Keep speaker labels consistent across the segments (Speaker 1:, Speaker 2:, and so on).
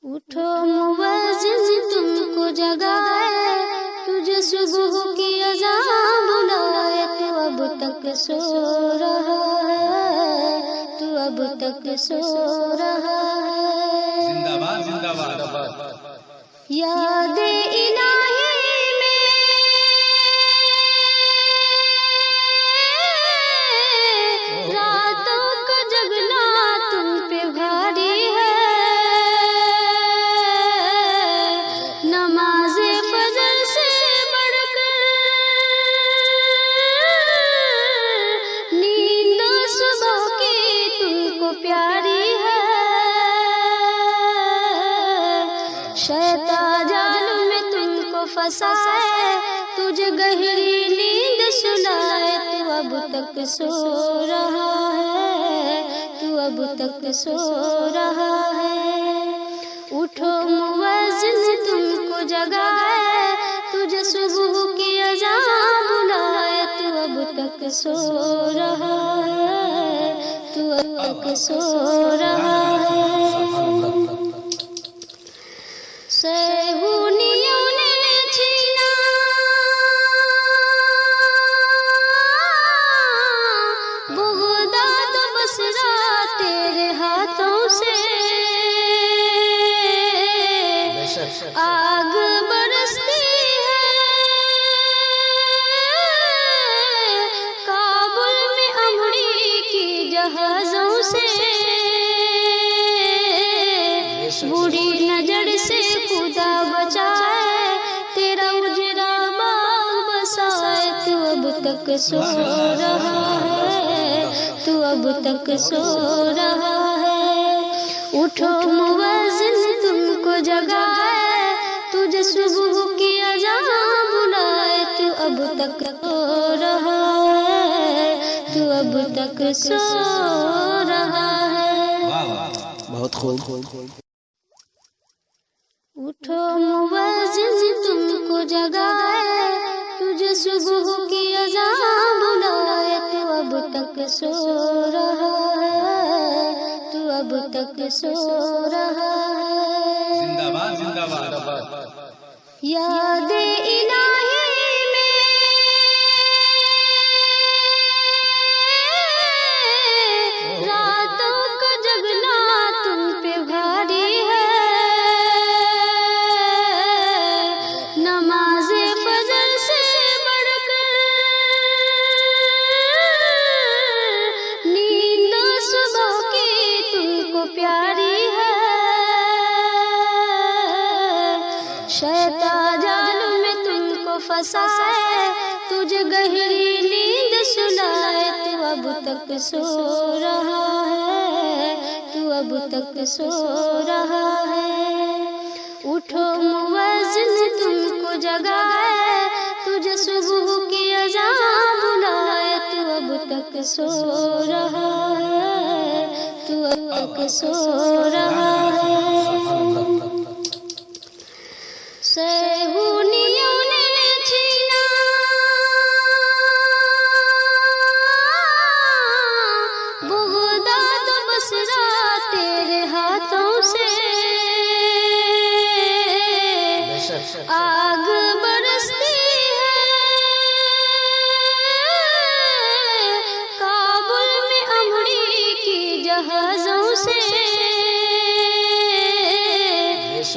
Speaker 1: اٹھو مؤذن تم کو جگائے، تجھے صبح کی اذان بلائے، تو اب تک سو رہا ہے، تو اب تک سو رہا ہے۔
Speaker 2: زندہ باد زندہ باد۔
Speaker 1: یاد الہی میں راتوں کا جگنا تم پہ بھاری ہے، نماز فجر سے بڑھ کر نیند صبح کی تم کو پیاری ہے، شیطان جال میں تم کو پھنسائے، تجھے گہری نیند سلائے، تو اب تک سو رہا ہے، تو اب تک سو رہا ہے۔ اٹھو مؤذن تم کو جگائے، تجھے صبح کی اذان بلائے، تو اب تک سو رہا ہے، تو اب تک سو رہا ہے۔ صہیونیوں نے چھینا بغداد و بصرہ تیرے ہاتھوں سے، آگ برستی ہے کابل میں امریکی جہازوں سے، بری نظر سے خدا بچائے، تیرا اجڑا باغ بسائے، تو اب تک سو رہا ہے، تو اب تک سو رہا ہے۔ اٹھو مؤذن تم کو جگائے، تجھے صبح کی اذان بلائے، تو اب تک سو رہا ہے، تو اب تک سو رہا ہے۔
Speaker 3: بہت خوب۔
Speaker 1: اٹھو مؤذن تم کو جگائے، تجھے صبح کی اذان بلائے، تو اب تک سو رہا ہے، تو اب تک سو رہا ہے۔
Speaker 2: زندہ باد زندہ باد۔
Speaker 1: یاد الہی میں راتوں کا جگنا تم پہ بھاری ہے، نماز فجر سے بڑھ کر نیند صبح کی تم کو پیاری ہے، شیطان جال میں تم کو پھنسائے، تجھے گہری نیند سلائے، تو اب تک سو رہا ہے، تو اب تک سو رہا ہے۔ اٹھو مؤذن تم کو جگائے، تجھے صبح کی اذان بلائے، تو اب تک سو رہا ہے، تو اب تک سو رہا ہے۔ صہیونیوں نے چھینا بغداد و بصرہ تیرے ہاتھوں سے، آگ برستی ہے کابل میں امریکی جہازوں سے،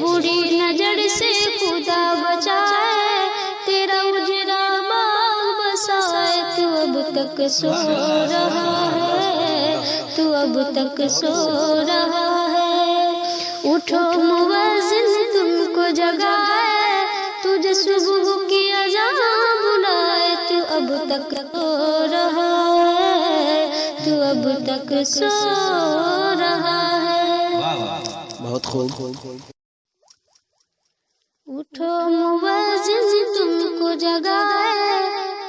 Speaker 1: بری نظر سے خدا بچائے، تیرا اجڑا باغ بسائے، تو اب تک سو رہا ہے، تو اب تک سو رہا ہے۔ اٹھو مؤذن تم کو جگائے، تجھے صبح کی اذان بلائے، تو اب تک سو رہا ہے، تو اب تک سو رہا ہے۔
Speaker 3: بہت خوب۔
Speaker 1: اٹھو مؤذن تم کو جگائے،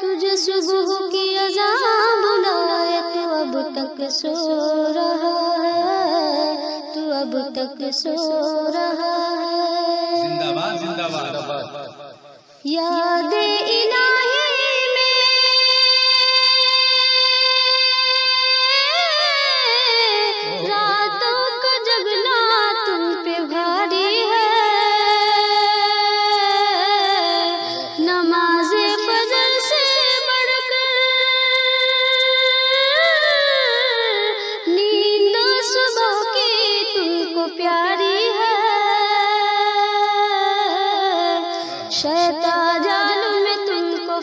Speaker 1: تجھے صبح کی اذان بلائے، تو اب تک سو رہا ہے، تو اب تک سو رہا ہے۔
Speaker 2: زندہ باد زندہ باد۔
Speaker 1: یاد الہی میں راتوں کا جگنا تم پہ بھاری